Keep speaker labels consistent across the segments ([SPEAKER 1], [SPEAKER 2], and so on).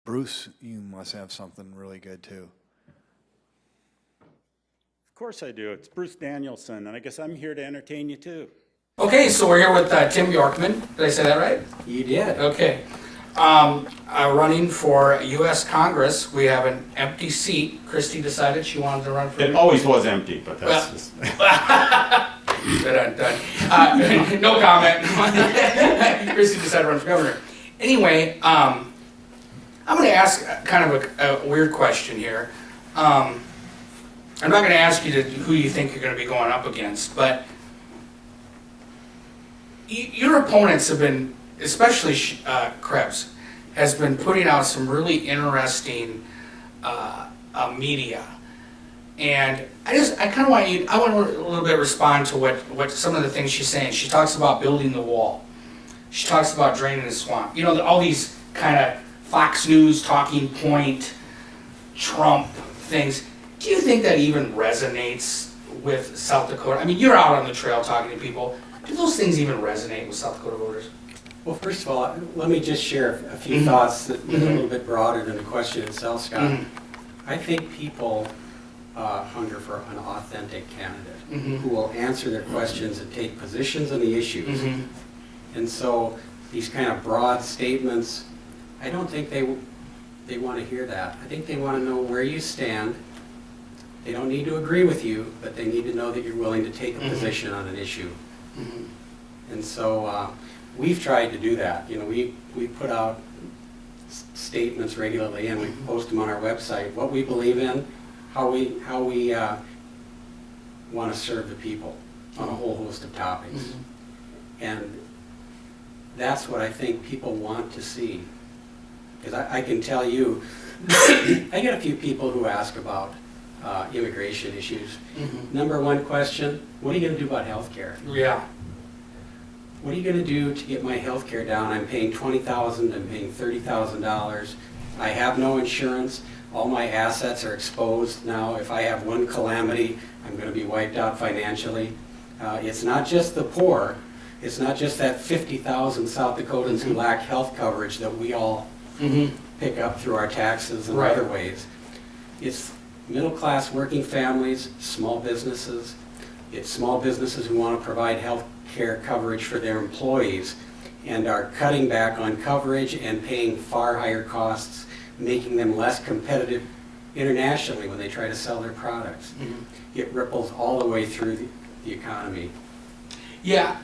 [SPEAKER 1] Bruce, you must have something really good too.
[SPEAKER 2] Of course I do. It's Bruce Danielson, and I guess I'm here to entertain you too.
[SPEAKER 3] Okay, so we're here with Tim Bjorkman. Did I say that right?
[SPEAKER 4] You did.
[SPEAKER 3] Okay. Running for U.S. Congress. We have an empty seat. Christy decided she wanted to run for
[SPEAKER 2] It always was empty, but that's just...
[SPEAKER 3] no comment. Christy decided to run for governor. Anyway, I'm going to ask kind of a weird question here. I'm not going to ask you who you think you're going to be going up against, but your opponents have been, especially Krebs, has been putting out some really interesting media. And I kind of want you, I want to a little bit respond to what some of the things she's saying. She talks about building the wall. She talks about draining the swamp. You know, all these kind of Fox News, talking point, Trump things. Do you think that even resonates with South Dakota? I mean, you're out on the trail talking to people. Do those things even resonate with South Dakota voters?
[SPEAKER 4] Well, first of all, let me just share a few thoughts that are a little bit broader than the question itself, Scott. I think people hunger for an authentic candidate who will answer their questions and take positions on the issues. And so these kind of broad statements, I don't think they want to hear that. I think they want to know where you stand. They don't need to agree with you, but they need to know that you're willing to take a position on an issue. And so we've tried to do that. You know, we put out statements regularly, and we post them on our website, what we believe in, how we want to serve the people on a whole host of topics. And that's what I think people want to see. Because I can tell you, I get a few people who ask about immigration issues. Number one question, what are you going to do about health care?
[SPEAKER 3] Yeah.
[SPEAKER 4] What are you going to do to get my health care down? I'm paying $20,000, I'm paying $30,000. I have no insurance. All my assets are exposed now. If I have one calamity, I'm going to be wiped out financially. It's not just the poor. It's not just that 50,000 South Dakotans who lack health coverage that we all pick up through our taxes and other ways. It's middle-class working families, small businesses. It's small businesses who want to provide health care coverage for their employees and are cutting back on coverage and paying far higher costs, making them less competitive internationally when they try to sell their products. It ripples all the way through the economy.
[SPEAKER 3] Yeah,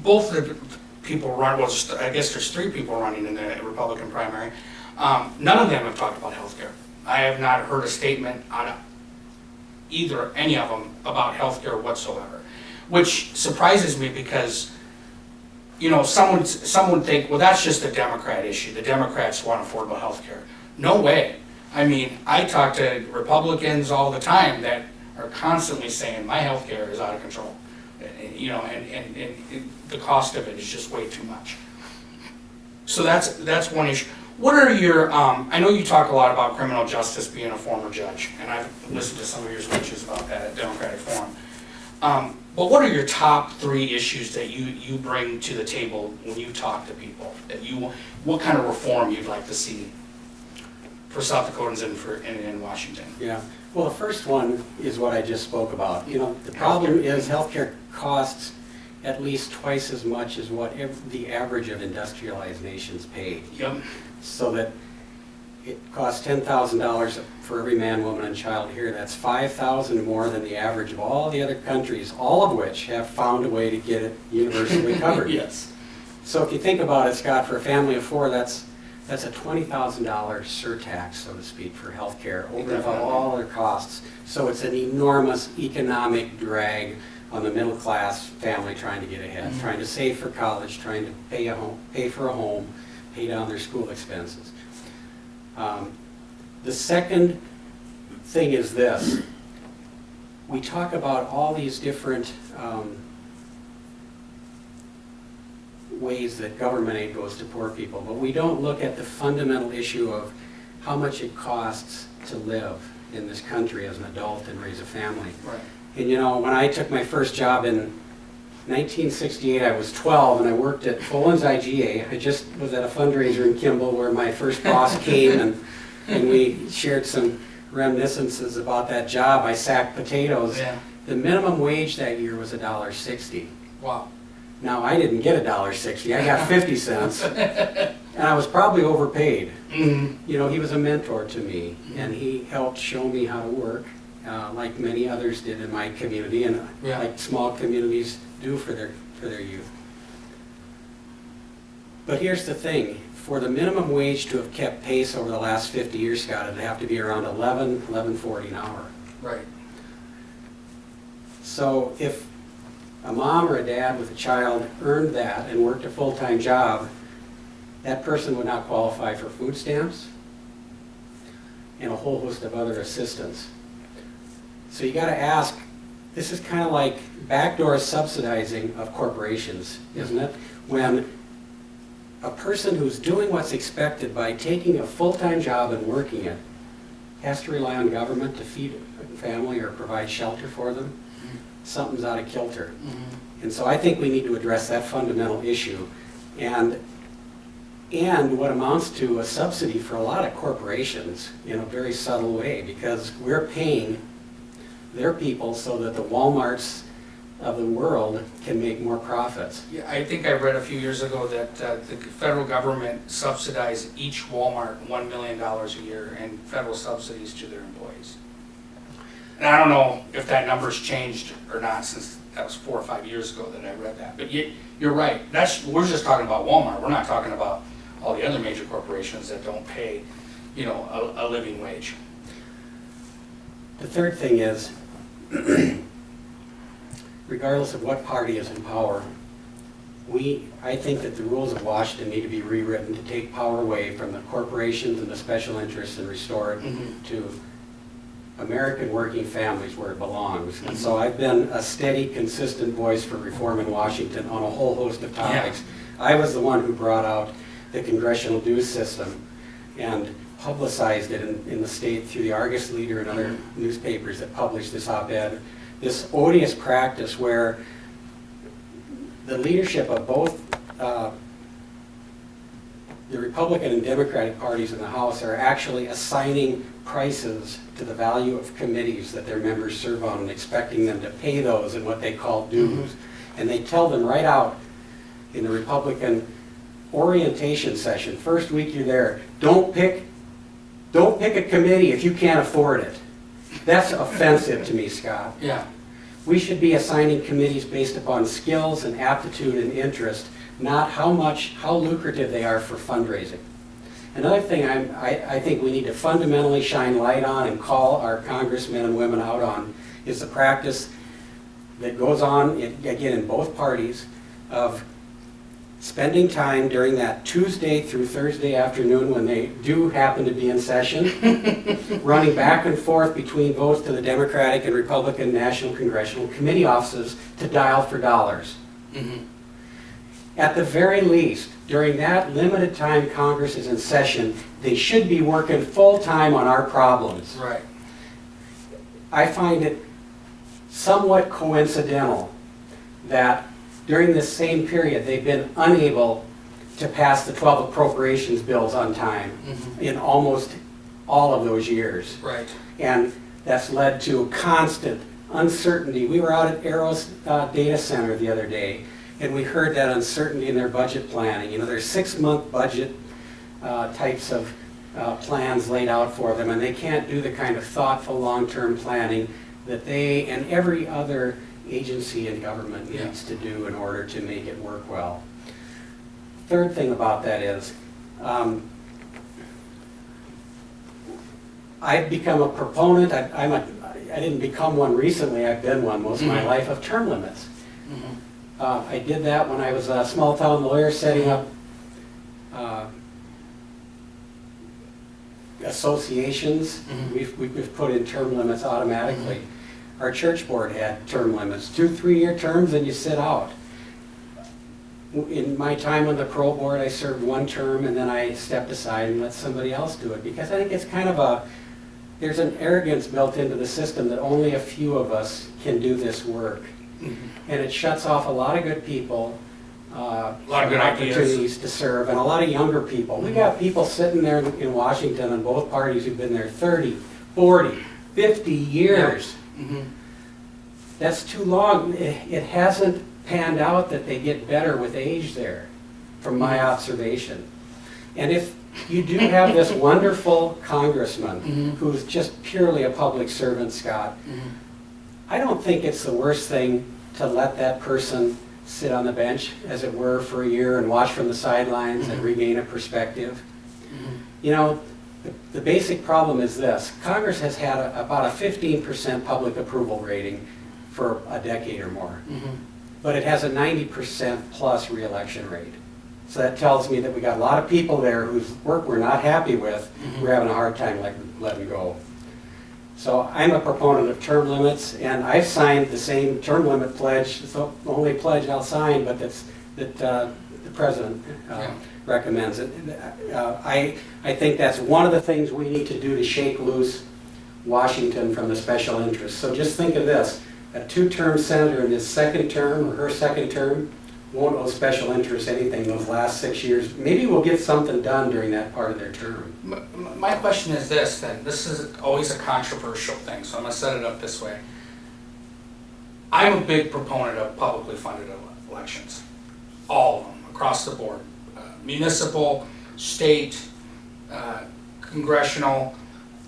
[SPEAKER 3] both the people run, well, I guess there's three people running in the Republican primary. None of them have talked about health care. I have not heard a statement on any of them about health care whatsoever, which surprises me because, you know, some would think, well, that's just a Democrat issue. The Democrats want affordable health care. No way. I mean, I talk to Republicans all the time that are constantly saying my health care is out of control. You know, and the cost of it is just way too much. So that's one issue. What are your, I know you talk a lot about criminal justice being a former judge, and I've listened to some of your speeches about that at Democratic Forum. But what are your top three issues that you bring to the table when you talk to people? What kind of reform you'd like to see for South Dakotans and in Washington?
[SPEAKER 4] Yeah. Well, the first one is what I just spoke about. You know, the problem is healthcare costs at least twice as much as what the average of industrialized nations pay.
[SPEAKER 3] Yep.
[SPEAKER 4] So that it costs $10,000 for every man, woman, and child here. That's $5,000 more than the average of all the other countries, all of which have found a way to get it universally covered.
[SPEAKER 3] Yes.
[SPEAKER 4] So if you think about it, Scott, for a family of four, that's a $20,000 surtax, so to speak, for health care over and above all other costs. So it's an enormous economic drag on the middle class family trying to get ahead, trying to save for college, trying to pay for a home, pay down their school expenses. The second thing is this. We talk about all these different ways that government aid goes to poor people, but we don't look at the fundamental issue of how much it costs to live in this country as an adult and raise a family.
[SPEAKER 3] Right.
[SPEAKER 4] And you know, when I took my first job in 1968, I was 12, and I worked at Folan's IGA. I just was at a fundraiser in Kimball where my first boss came, and we shared some reminiscences about that job. I sacked potatoes.
[SPEAKER 3] Yeah.
[SPEAKER 4] The minimum wage that year was $1.60.
[SPEAKER 3] Wow.
[SPEAKER 4] Now, I didn't get $1.60, I got 50 cents, and I was probably overpaid.
[SPEAKER 3] Mhm.
[SPEAKER 4] You know, he was a mentor to me, and he helped show me how to work, like many others did in my community, and
[SPEAKER 3] Yeah.
[SPEAKER 4] like small communities do for their youth. But here's the thing, for the minimum wage to have kept pace over the last 50 years, Scott, it'd have to be around $11.40 an hour.
[SPEAKER 3] Right.
[SPEAKER 4] So if a mom or a dad with a child earned that and worked a full-time job, that person would not qualify for food stamps and a whole host of other assistance. So you gotta ask, this is kind of like backdoor subsidizing of corporations, isn't it? When a person who's doing what's expected by taking a full-time job and working it has to rely on government to feed a family or provide shelter for them, something's out of kilter.
[SPEAKER 3] Mhm.
[SPEAKER 4] And so I think we need to address that fundamental issue and what amounts to a subsidy for a lot of corporations in a very subtle way, because we're paying their people so that the Walmarts of the world can make more profits.
[SPEAKER 3] Yeah, I think I read a few years ago that the federal government subsidized each Walmart $1 million a year in federal subsidies to their employees. And I don't know if that number's changed or not, since that was 4 or 5 years ago that I read that. But you're right, we're just talking about Walmart. We're not talking about all the other major corporations that don't pay, you know, a living wage.
[SPEAKER 4] The third thing is, regardless of what party is in power, I think that the rules of Washington need to be rewritten to take power away from the corporations and the special interests and restore it to American working families where it belongs. And so I've been a steady, consistent voice for reform in Washington on a whole host of topics. I was the one who brought out the congressional dues system and publicized it in the state through the Argus Leader and other newspapers that published this op-ed. This odious practice where the leadership of both the Republican and Democratic parties in the House are actually assigning prices to the value of committees that their members serve on and expecting them to pay those in what they call dues. And they tell them right out in the Republican orientation session, first week you're there, don't pick a committee if you can't afford it. That's offensive to me, Scott.
[SPEAKER 3] Yeah.
[SPEAKER 4] We should be assigning committees based upon skills and aptitude and interest, not how lucrative they are for fundraising. Another thing I think we need to fundamentally shine light on and call our congressmen and women out on is the practice that goes on, again, in both parties, of spending time during that Tuesday through Thursday afternoon when they do happen to be in session, running back and forth between votes to the Democratic and Republican National Congressional Committee offices to dial for dollars. At the very least, during that limited time Congress is in session, they should be working full-time on our problems.
[SPEAKER 3] Right.
[SPEAKER 4] I find it somewhat coincidental that during this same period, they've been unable to pass the 12 appropriations bills on time in almost all of those years.
[SPEAKER 3] Right.
[SPEAKER 4] And that's led to constant uncertainty. We were out at Arrow's data center the other day, and we heard that uncertainty in their budget planning. You know, there's 6-month budget types of plans laid out for them, and they can't do the kind of thoughtful long-term planning that they and every other agency in government needs to do in order to make it work well. Third thing about that is, I've become a proponent, I didn't become one recently, I've been one most of my life, of term limits. I did that when I was a small town lawyer setting up associations. We've put in term limits automatically. Our church board had term limits, 2 3-year terms, and you sit out. In my time on the parole board, I served 1 term, and then I stepped aside and let somebody else do it, because I think it's kind of there's an arrogance built into the system that only a few of us can do this work. And it shuts off a lot of good people,
[SPEAKER 3] A lot of good ideas.
[SPEAKER 4] opportunities to serve, and a lot of younger people. We got people sitting there in Washington on both parties who've been there 30, 40, 50 years.
[SPEAKER 3] Mhm.
[SPEAKER 4] That's too long. It hasn't panned out that they get better with age there, from my observation. And if you do have this wonderful congressman who's just purely a public servant, Scott, I don't think it's the worst thing to let that person sit on the bench, as it were, for a year and watch from the sidelines and regain a perspective. You know, the basic problem is this. Congress has had about a 15% public approval rating for a decade or more. But it has a 90% plus reelection rate. So that tells me that we got a lot of people there whose work we're not happy with, we're having a hard time letting go. So I'm a proponent of term limits, and I've signed the same term limit pledge. It's the only pledge I'll sign, but that the president recommends it. I think that's one of the things we need to do to shake loose Washington from the special interests. So just think of this. A two-term senator in his second term, or her second term, won't owe special interests anything those last 6 years. Maybe we'll get something done during that part of their term.
[SPEAKER 3] My question is this then, this is always a controversial thing, so I'm gonna set it up this way. I'm a big proponent of publicly funded elections, all of them, across the board. Municipal, state, congressional,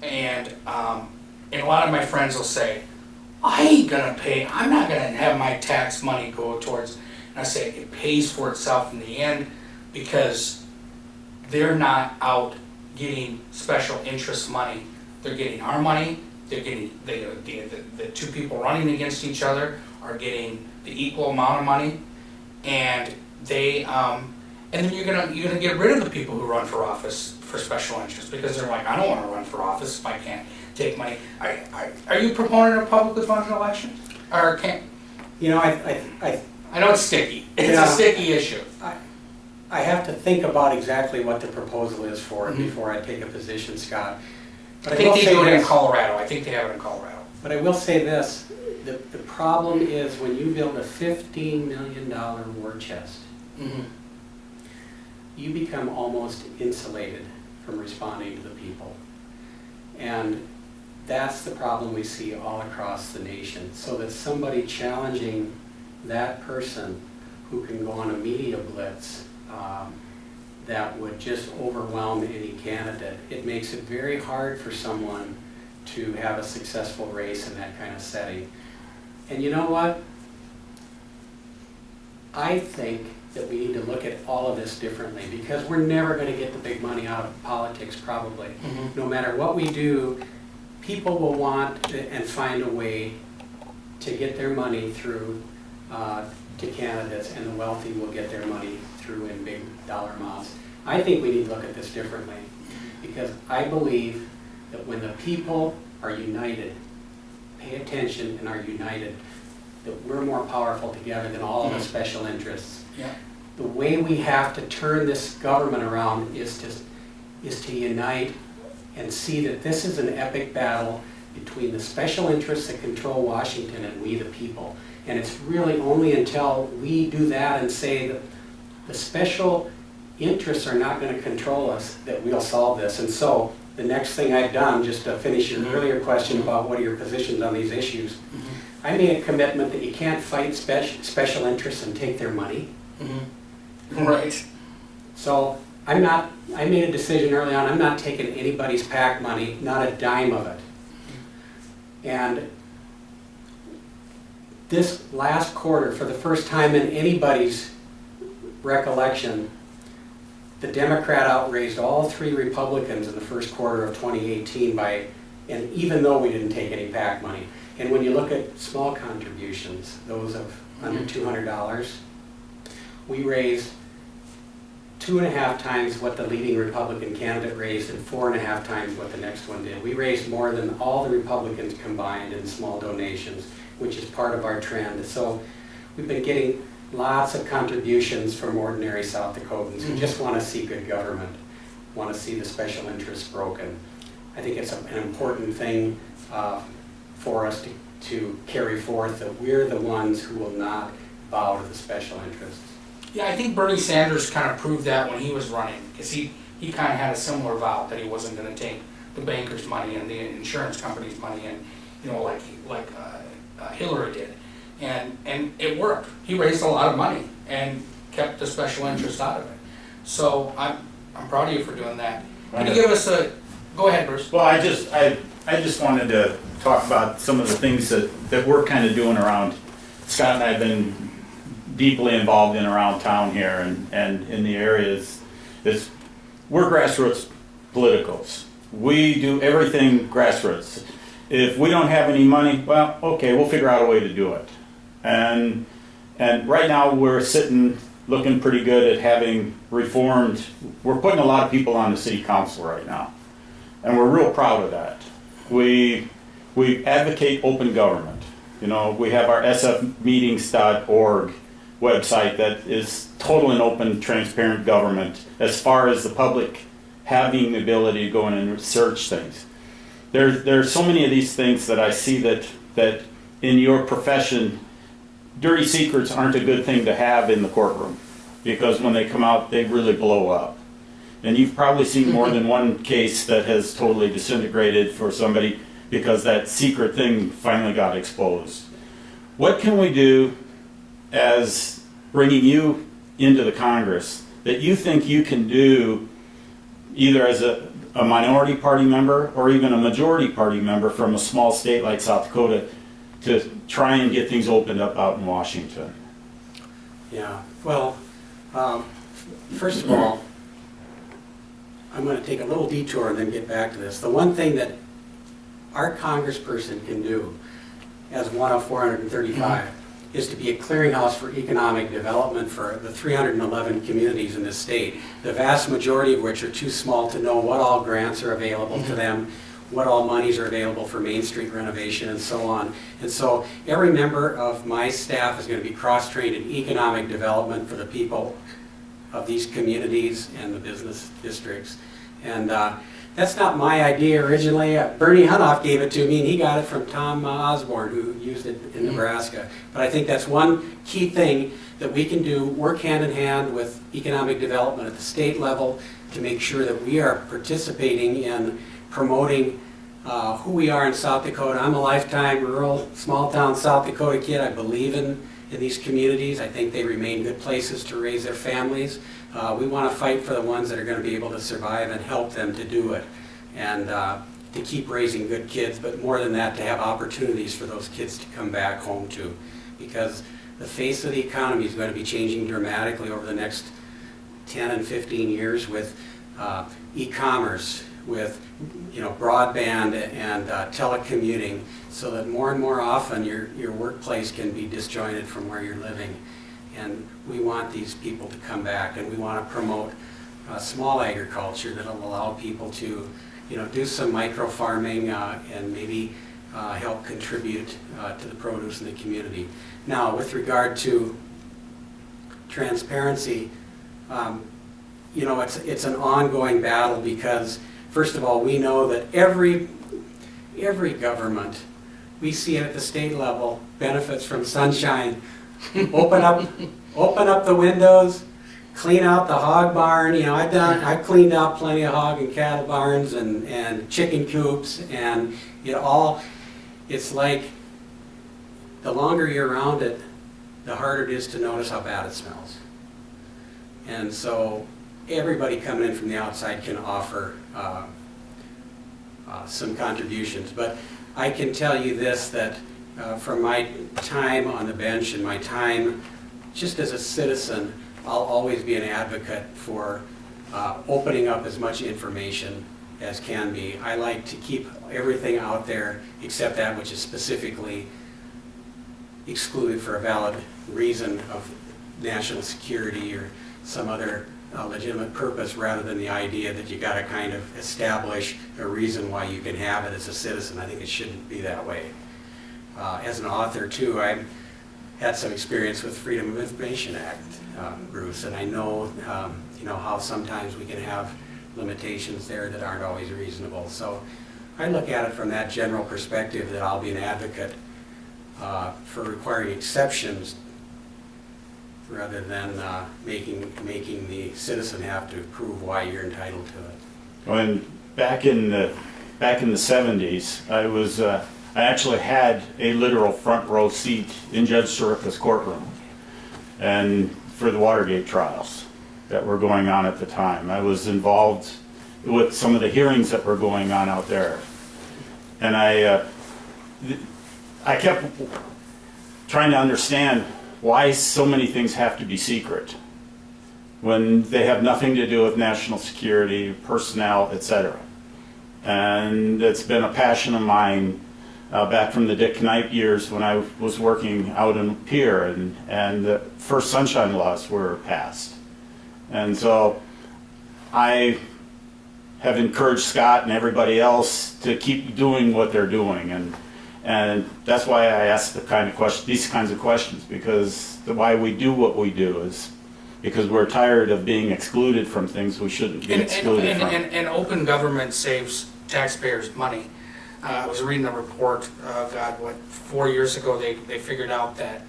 [SPEAKER 3] and a lot of my friends will say, I ain't gonna pay, I'm not gonna have my tax money go towards, and I say it pays for itself in the end because they're not out getting special interest money. They're getting our money, they're getting, the two people running against each other are getting the equal amount of money, and they, and then you're gonna get rid of the people who run for office for special interest because they're like, I don't wanna run for office if I can't take money. Are you a proponent of publicly funded elections? Or can't?
[SPEAKER 4] You know, I
[SPEAKER 3] know it's sticky. It's a sticky issue.
[SPEAKER 4] I have to think about exactly what the proposal is for it before I take a position, Scott. But
[SPEAKER 3] I think they do it in
[SPEAKER 4] this.
[SPEAKER 3] Colorado. I think they have it in Colorado.
[SPEAKER 4] But I will say this, the problem is when you build a $15 million war chest, you become almost insulated from responding to the people. And that's the problem we see all across the nation. So that somebody challenging that person who can go on a media blitz that would just overwhelm any candidate, it makes it very hard for someone to have a successful race in that kind of setting. And you know what? I think that we need to look at all of this differently because we're never going to get the big money out of politics probably. No matter what we do, people will want and find a way to get their money through to candidates, and the wealthy will get their money through in big dollar amounts. I think we need to look at this differently because I believe that when the people are united, pay attention and are united, that we're more powerful together than all of the special interests. The way we have to turn this government around is to unite and see that this is an epic battle between the special interests that control Washington and we the people. And it's really only until we do that and say that the special interests are not going to control us that we'll solve this. And so the next thing I've done, just to finish your earlier question about what are your positions on these issues, I made a commitment that you can't fight special interests and take their money.
[SPEAKER 3] Right.
[SPEAKER 4] So I made a decision early on, I'm not taking anybody's PAC money, not a dime of it. And this last quarter, for the first time in anybody's recollection, the Democrat outraised all three Republicans in the first quarter of 2018 and even though we didn't take any PAC money. And when you look at small contributions, those of under $200, we raised 2.5 times what the leading Republican candidate raised and 4.5 times what the next one did. We raised more than all the Republicans combined in small donations, which is part of our trend. So we've been getting lots of contributions from ordinary South Dakotans who just want to see good government, want to see the special interests broken. I think it's an important thing for us to carry forth that we're the ones who will not bow to the special interests.
[SPEAKER 3] Yeah, I think Bernie Sanders kind of proved that when he was running, because he kind of had a similar vow that he wasn't going to take the bankers' money and the insurance companies' money, and like Hillary did, and it worked. He raised a lot of money and kept the special interest out of it. So I'm proud of you for doing that. Can you give us a? Go ahead, Bruce.
[SPEAKER 2] Well, I just wanted to talk about some of the things that we're kind of doing around. Scott and I have been deeply involved in around town here and in the areas. We're grassroots politicals. We do everything grassroots. If we don't have any money, well, okay, we'll figure out a way to do it. And right now we're sitting looking pretty good at having reformed. We're putting a lot of people on the city council right now, and we're real proud of that. We advocate open government. We have our sfmeetings.org website that is total and open, transparent government as far as the public having the ability to go in and research things. There's so many of these things that I see that in your profession, dirty secrets aren't a good thing to have in the courtroom, because when they come out, they really blow up. And you've probably seen more than one case that has totally disintegrated for somebody because that secret thing finally got exposed. What can we do as bringing you into the Congress that you think you can do either as a minority party member or even a majority party member from a small state like South Dakota to try and get things opened up out in Washington?
[SPEAKER 4] Yeah, well, first of all, I'm going to take a little detour and then get back to this. The one thing that our congressperson can do as one of 435 is to be a clearinghouse for economic development for the 311 communities in this state, the vast majority of which are too small to know what all grants are available to them, what all monies are available for Main Street renovation, and so on. And so every member of my staff is going to be cross-trained in economic development for the people of these communities and the business districts. And that's not my idea originally. Bernie Hunoff gave it to me, and he got it from Tom Osborne, who used it in Nebraska. But I think that's one key thing that we can do, work hand in hand with economic development at the state level to make sure that we are participating in promoting who we are in South Dakota. I'm a lifetime rural, small-town South Dakota kid. I believe in these communities. I think they remain good places to raise their families. We want to fight for the ones that are going to be able to survive and help them to do it, and to keep raising good kids, but more than that, to have opportunities for those kids to come back home to, because the face of the economy is going to be changing dramatically over the next 10 and 15 years with e-commerce, with broadband and telecommuting, so that more and more often your workplace can be disjointed from where you're living. And we want these people to come back, and we want to promote small agriculture that will allow people to do some micro farming and maybe help contribute to the produce in the community. Now, with regard to transparency, it's an ongoing battle, because first of all, we know that every government, we see it at the state level, benefits from sunshine. Open up the windows, clean out the hog barn. I've cleaned out plenty of hog and cattle barns and chicken coops, and it's like the longer you're around it, the harder it is to notice how bad it smells. And so everybody coming in from the outside can offer some contributions. But I can tell you this, that from my time on the bench and my time just as a citizen, I'll always be an advocate for opening up as much information as can be. I like to keep everything out there except that which is specifically excluded for a valid reason of national security or some other legitimate purpose, rather than the idea that you got to kind of establish a reason why you can have it as a citizen. I think it shouldn't be that way. As an author too, I've had some experience with Freedom of Information Act, Bruce, and I know how sometimes we can have limitations there that aren't always reasonable. So I look at it from that general perspective, that I'll be an advocate for requiring exceptions rather than making the citizen have to prove why you're entitled to it.
[SPEAKER 2] When back in the 70s, I actually had a literal front row seat in Judge Sirica's courtroom, and for the Watergate trials that were going on at the time. I was involved with some of the hearings that were going on out there, and I kept trying to understand why so many things have to be secret when they have nothing to do with national security, personnel, etc. And it's been a passion of mine back from the Dick Knipe years when I was working out in Pier, and the first sunshine laws were passed. And so I have encouraged Scott and everybody else to keep doing what they're doing, and that's why I ask these kinds of questions, because why we do what we do is because we're tired of being excluded from things we shouldn't be excluded from.
[SPEAKER 3] And open government saves taxpayers money. I was reading a report, 4 years ago, they figured out that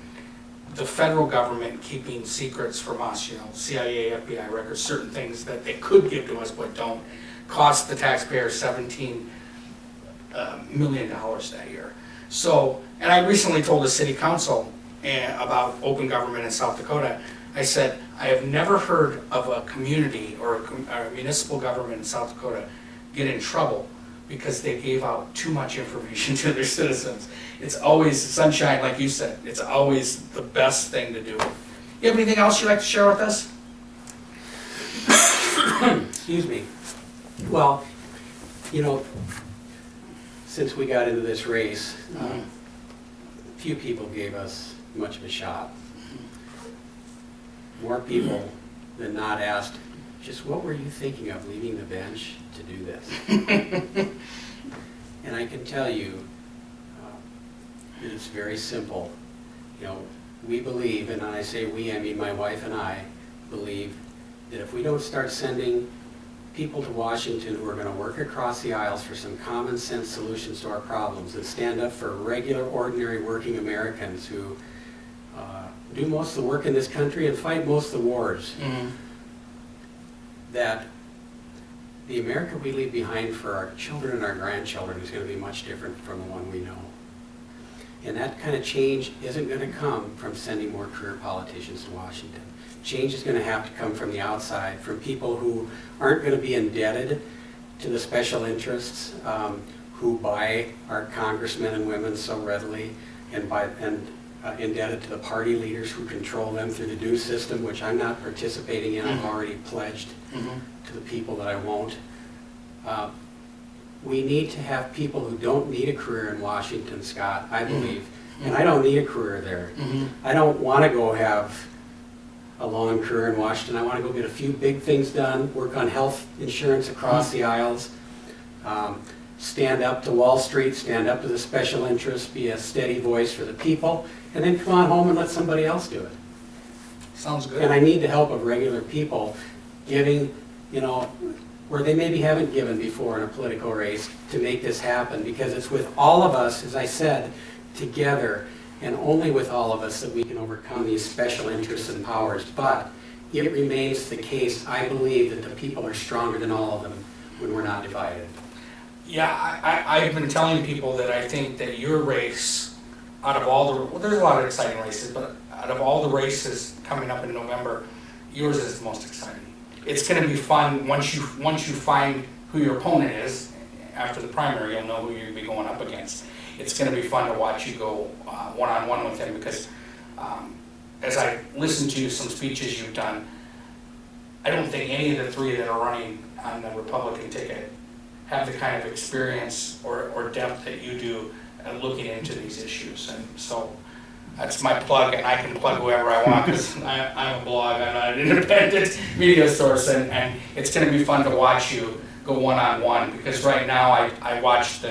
[SPEAKER 3] the federal government keeping secrets from us, CIA, FBI records, certain things that they could give to us but don't, cost the taxpayer $17 million that year. So, and I recently told the city council about open government in South Dakota. I said, I have never heard of a community or a municipal government in South Dakota get in trouble because they gave out too much information to their citizens. It's always sunshine, like you said. It's always the best thing to do. You have anything else you'd like to share with us?
[SPEAKER 4] Excuse me. Well, since we got into this race, few people gave us much of a shot. More people than not asked, just what were you thinking of leaving the bench to do this? And I can tell you, it's very simple. We believe, and when I say we, I mean my wife and I, believe that if we don't start sending people to Washington who are going to work across the aisles for some common sense solutions to our problems and stand up for regular, ordinary working Americans who do most of the work in this country and fight most of the wars, that the America we leave behind for our children and our grandchildren is going to be much different from the one we know. And that kind of change isn't going to come from sending more career politicians to Washington. Change is going to have to come from the outside, from people who aren't going to be indebted to the special interests who buy our congressmen and women so readily, and indebted to the party leaders who control them through the due system, which I'm not participating in. I've already pledged to the people that I won't. We need to have people who don't need a career in Washington, Scott, I believe. And I don't need a career there. I don't want to go have a long career in Washington. I want to go get a few big things done, work on health insurance across the aisles, stand up to Wall Street, stand up to the special interests, be a steady voice for the people, and then come on home and let somebody else do it.
[SPEAKER 3] Sounds good.
[SPEAKER 4] And I need the help of regular people giving, where they maybe haven't given before in a political race to make this happen, because it's with all of us, as I said, together, and only with all of us that we can overcome these special interests and powers. But it remains the case, I believe, that the people are stronger than all of them when we're not divided.
[SPEAKER 3] Yeah, I've been telling people that I think that your race, out of all the, there's a lot of exciting races, but out of all the races coming up in November, yours is the most exciting. It's going to be fun once you find who your opponent is. After the primary, you'll know who you're going to be going up against. It's going to be fun to watch you go one-on-one with him, because as I listen to some speeches you've done, I don't think any of the three that are running on the Republican ticket have the kind of experience or depth that you do looking into these issues. And so that's my plug, and I can plug whoever I want, because I'm a blog, I'm not an independent media source, and it's going to be fun to watch you go one-on-one, because right now I watch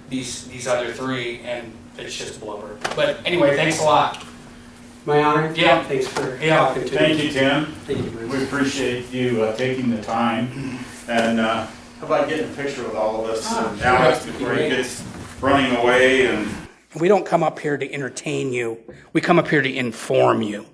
[SPEAKER 3] these other three, and it's just blubber. But anyway, thanks a lot.
[SPEAKER 4] My honor.
[SPEAKER 3] Yeah.
[SPEAKER 4] Thanks for
[SPEAKER 2] talking
[SPEAKER 4] to me.
[SPEAKER 2] Thank you, Tim.
[SPEAKER 4] Thank you, Bruce.
[SPEAKER 2] We appreciate you taking the time. And how about getting a picture with all of us and Alex before he gets running away? And
[SPEAKER 3] We don't come up here to entertain you. We come up here to inform you.